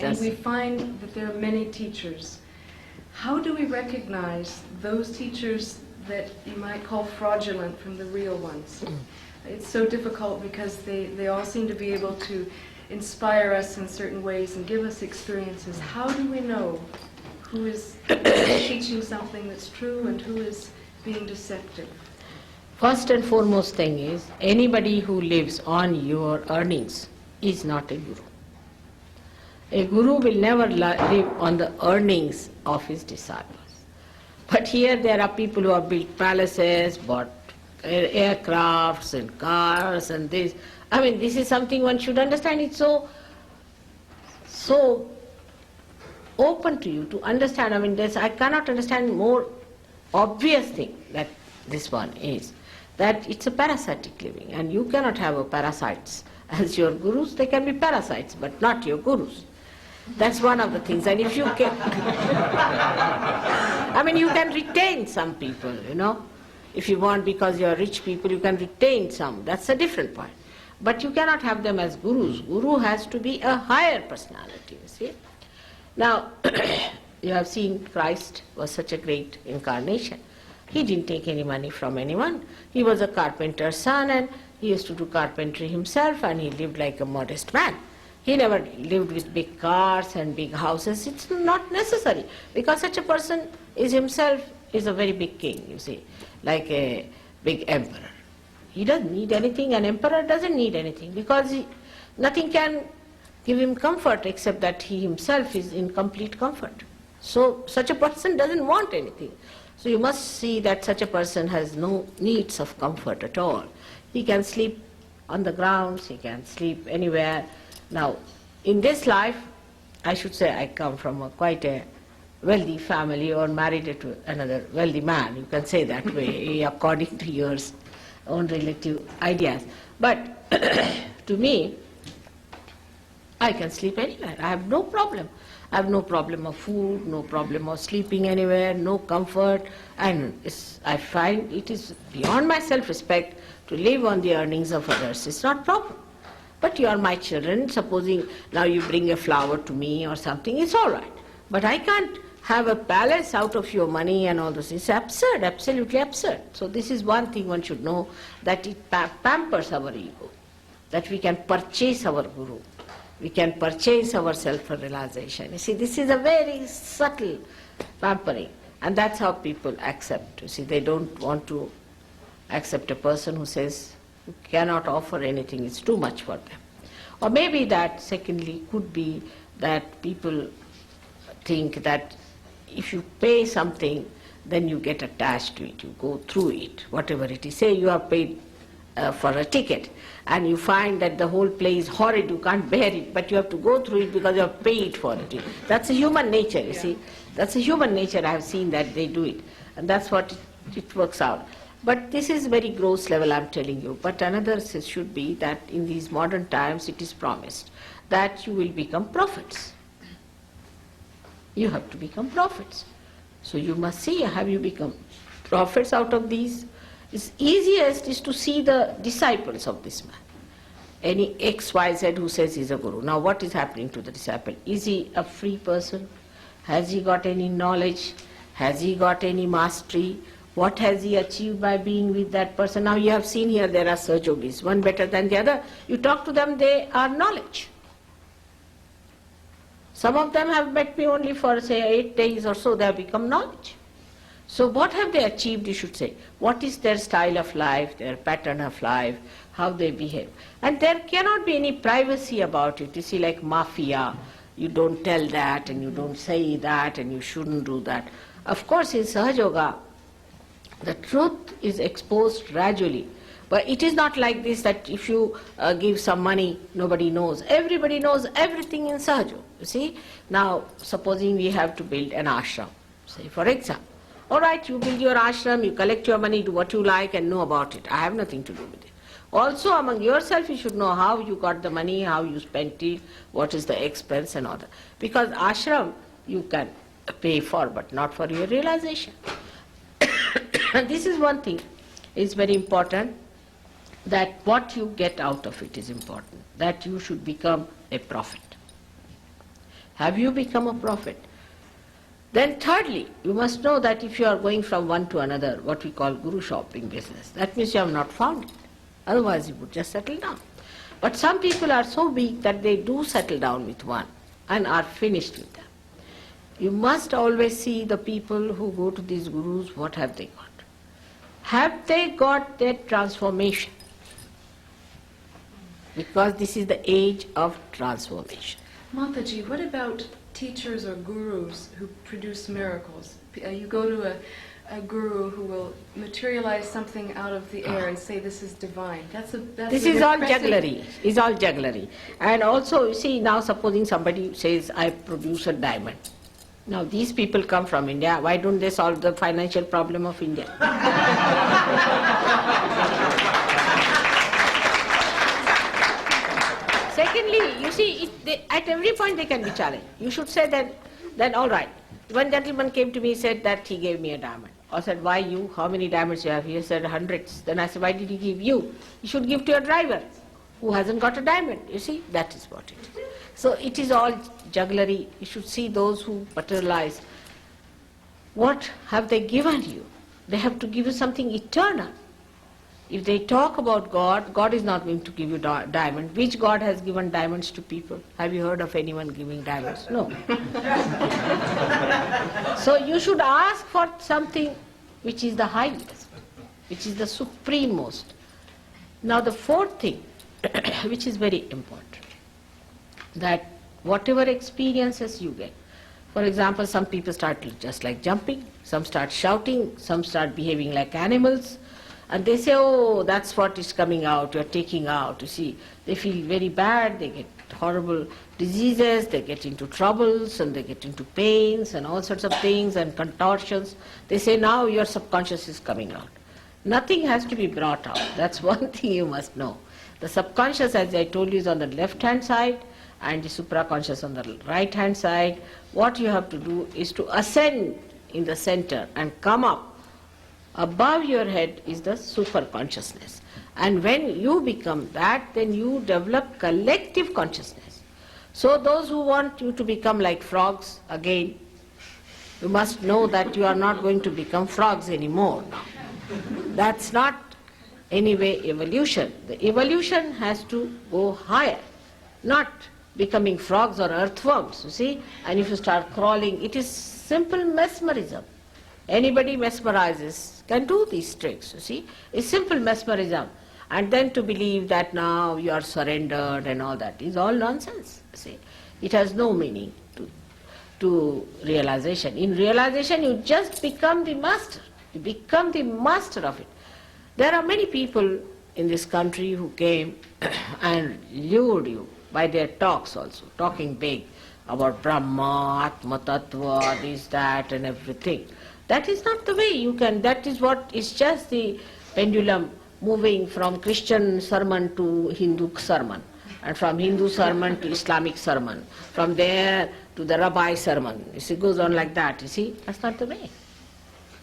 and we find that there are many teachers. How do we recognize those teachers that you might call fraudulent from the real ones? It's so difficult because they all seem to be able to inspire us in certain ways and give us experiences. How do we know who is teaching something that's true and who is being deceptive? First and foremost thing is, anybody who lives on your earnings is not a guru. A guru will never live on the earnings of his disciples. But here there are people who have built palaces, bought aircrafts and cars and this. I mean, this is something one should understand. It's so open to you to understand. I mean, I cannot understand more obvious thing that this one is, that it's a parasitic living, and you cannot have a parasites as your gurus. They can be parasites, but not your gurus. That's one of the things. And if you can, I mean, you can retain some people, you know. If you want, because you are rich people, you can retain some. That's a different point. But you cannot have them as gurus. Guru has to be a higher personality, you see. Now, you have seen Christ was such a great incarnation. He didn't take any money from anyone. He was a carpenter's son, and he used to do carpentry himself, and he lived like a modest man. He never lived with big cars and big houses. It's not necessary, because such a person is himself is a very big king, you see, like a big emperor. He doesn't need anything. An emperor doesn't need anything, because nothing can give him comfort except that he himself is in complete comfort. So such a person doesn't want anything. So you must see that such a person has no needs of comfort at all. He can sleep on the grounds, he can sleep anywhere. Now, in this life, I should say I come from quite a wealthy family, or married to another wealthy man. You can say that way, according to your own relative ideas. But to me, I can sleep anywhere. I have no problem. I have no problem of food, no problem of sleeping anywhere, no comfort. And I find it is beyond my self-respect to live on the earnings of others. It's not a problem. But you are my children. Supposing now you bring a flower to me or something, it's all right. But I can't have a palace out of your money and all this. It's absurd, absolutely absurd. So this is one thing one should know, that it pampers our ego, that we can purchase our guru. We can purchase our self-realization. You see, this is a very subtle pampering, and that's how people accept. You see, they don't want to accept a person who says you cannot offer anything, it's too much for them. Or maybe that, secondly, could be that people think that if you pay something, then you get attached to it, you go through it, whatever it is. Say you have paid for a ticket, and you find that the whole play is horrid, you can't bear it, but you have to go through it because you have paid for it. That's a human nature, you see. That's a human nature. I have seen that they do it, and that's what it works out. But this is very gross level, I'm telling you. But another should be that in these modern times it is promised that you will become prophets. You have to become prophets. So you must see, have you become prophets out of these? It's easiest is to see the disciples of this man. Any XYZ who says he's a guru. Now what is happening to the disciple? Is he a free person? Has he got any knowledge? Has he got any mastery? What has he achieved by being with that person? Now you have seen here there are Sahajogis, one better than the other. You talk to them, they are knowledge. Some of them have met me only for say 8 days or so, they have become knowledge. So what have they achieved, you should say? What is their style of life, their pattern of life, how they behave? And there cannot be any privacy about it. You see, like mafia, you don't tell that and you don't say that and you shouldn't do that. Of course, in Sahaja, the truth is exposed gradually. But it is not like this that if you give some money, nobody knows. Everybody knows everything in Sahaja. You see? Now, supposing we have to build an ashram, say for example. All right, you build your ashram, you collect your money, do what you like and know about it. I have nothing to do with it. Also among yourself you should know how you got the money, how you spent it, what is the expense and all that. Because ashram you can pay for, but not for your realization. And this is one thing, it's very important, that what you get out of it is important, that you should become a prophet. Have you become a prophet? Then thirdly, you must know that if you are going from one to another, what we call guru shopping business, that means you have not found it. Otherwise you would just settle down. But some people are so weak that they do settle down with one and are finished with them. You must always see the people who go to these gurus, what have they got? Have they got that transformation? Because this is the age of transformation. Mataji, what about teachers or gurus who produce miracles? You go to a guru who will materialize something out of the air and say this is divine. That's This is all jugglery. It's all jugglery. And also, you see, now supposing somebody says, I produce a diamond. Now these people come from India. Why don't they solve the financial problem of India? Secondly, you see, at every point they can be challenged. You should say that all right. One gentleman came to me and said that he gave me a diamond. I said, why you? How many diamonds you have? He said, hundreds. Then I said, why did he give you? You should give to your driver who hasn't got a diamond. You see, that is what it is. So it is all jugglery. You should see those who materialize. What have they given you? They have to give you something eternal. If they talk about God, God is not going to give you diamond. Which God has given diamonds to people? Have you heard of anyone giving diamonds? No. So you should ask for something which is the highest, which is the supremost. Now the fourth thing, which is very important, that whatever experiences you get, for example, some people start just like jumping, some start shouting, some start behaving like animals, and they say, oh, that's what is coming out, you're taking out, you see. They feel very bad, they get horrible diseases, they get into troubles, and they get into pains and all sorts of things and contortions. They say, now your subconscious is coming out. Nothing has to be brought out. That's one thing you must know. The subconscious, as I told you, is on the left-hand side, and the supraconscious on the right-hand side. What you have to do is to ascend in the center and come up. Above your head is the superconsciousness. And when you become that, then you develop collective consciousness. So those who want you to become like frogs, again, you must know that you are not going to become frogs anymore now. That's not anyway evolution. The evolution has to go higher, not becoming frogs or earthworms, you see. And if you start crawling, it is simple mesmerism. Anybody mesmerizes can do these tricks, you see. It's simple mesmerism. And then to believe that now you are surrendered and all that is all nonsense, you see. It has no meaning to realization. In realization, you just become the master. You become the master of it. There are many people in this country who came and lured you by their talks also, talking big about Brahma, Atma Tattva, this, that and everything. That is not the way you can, that is what is just the pendulum moving from Christian sermon to Hindu sermon, and from Hindu sermon to Islamic sermon, from there to the Rabbi sermon. You see, it goes on like that, you see. That's not the way.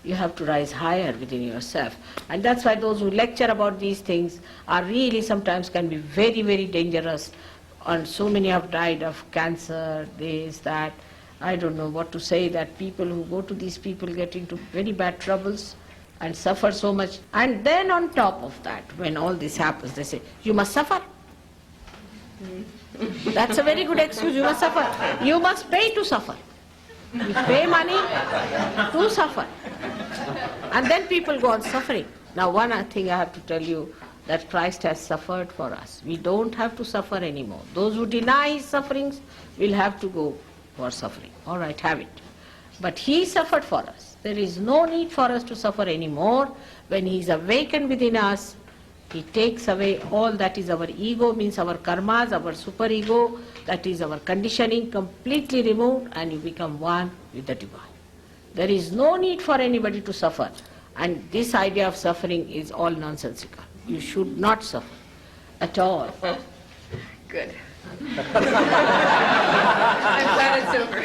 You have to rise higher within yourself. And that's why those who lecture about these things are really sometimes can be very, very dangerous. And so many have died of cancer, this, that. I don't know what to say, that people who go to these people get into very bad troubles and suffer so much. And then on top of that, when all this happens, they say, you must suffer. That's a very good excuse, you must suffer. You must pay to suffer. You pay money to suffer. And then people go on suffering. Now one thing I have to tell you, that Christ has suffered for us. We don't have to suffer anymore. Those who deny his sufferings will have to go for suffering. All right, have it. But he suffered for us. There is no need for us to suffer anymore. When he is awakened within us, he takes away all that is our ego, means our karmas, our superego, that is our conditioning, completely removed, and you become one with the divine. There is no need for anybody to suffer. And this idea of suffering is all nonsensical. You should not suffer at all. Good. I'm glad it's over.